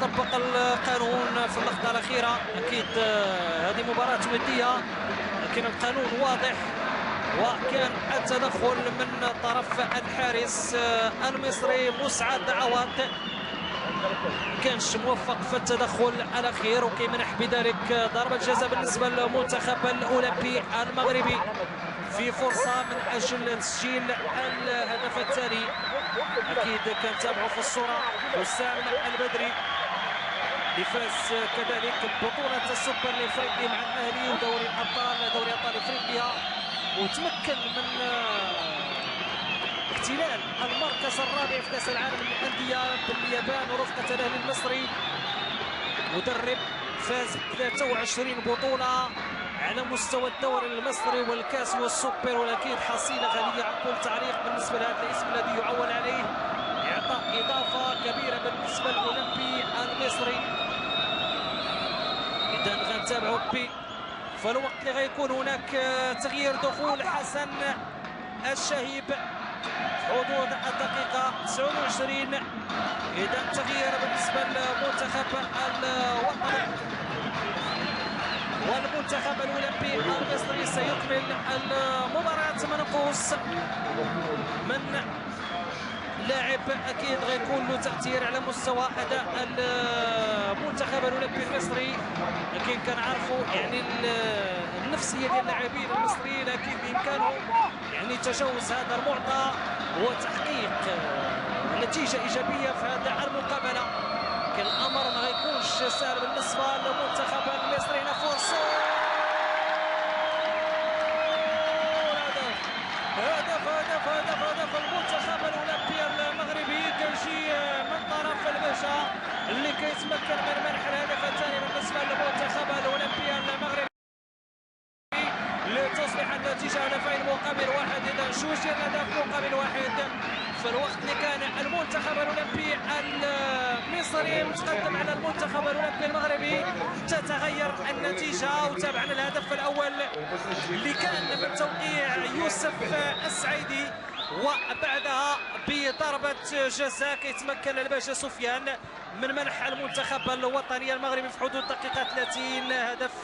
يطبق القانون في اللقطة الأخيرة. أكيد هذه مباراة ودية لكن القانون واضح، وكان التدخل من طرف الحارس المصري مسعد عوض، كانش موفق في التدخل الاخير، وكيمنح بذلك ضربه جزاء بالنسبه للمنتخب الاولمبي المغربي في فرصه من اجل تسجيل الهدف الثاني. اكيد كان تابعوا في الصوره حسام البدري اللي فاز كذلك ببطوله السوبر الافريقي مع الاهلي ودوري ابطال افريقيا، وتمكن من احتلال المركز الرابع في كاس العالم للانديه باليابان ورفقه الاهلي المصري. مدرب فاز ب 23 بطوله على مستوى الدوري المصري والكاس والسوبر، ولكن حصيله غنيه عن كل تعليق بالنسبه لهذا الاسم الذي يعول عليه، يعطى اضافه كبيره بالنسبه للاولمبي المصري. اذا غنتابعوا في الوقت اللي غيكون هناك تغيير دخول حسن الشهيب حدود الدقيقة 29. إذا تغيير بالنسبة للمنتخب الوطني، والمنتخب الأولمبي المصري سيكمل المباراة منقوص من لاعب أكيد غيكون له تأثير على مستوى أداء المنتخب الأولمبي المصري، لكن كنعرفوا يعني النفسية ديال اللاعبين المصريين، لكن بإمكانهم يعني تجاوز هذا المعطى وتحقيق نتيجة إيجابية في هذه المقابلة. لكن الأمر ما غيكونش سهل بالنسبة للمنتخب المصري. فرصة هدف المنتخب الأولمبي المغربي كيجي من طرف الباشا اللي كيتمكن من منح الهدف الثاني بالنسبة للمنتخب الأولمبي المغربي لتصبح النتيجة هدفين مقابل واحد. إذا جوج ديال الأهداف مقابل واحد في الوقت اللي كان المنتخب الأولمبي المصري متقدم على المنتخب الأولمبي المغربي تتغير النتيجة. وتابعنا الهدف الأول اللي كان من توقيع يوسف السعيدي، وبعدها بضربة جزاء كيتمكن الباشا سفيان من منح المنتخب الوطني المغربي في حدود دقيقة 30 هدف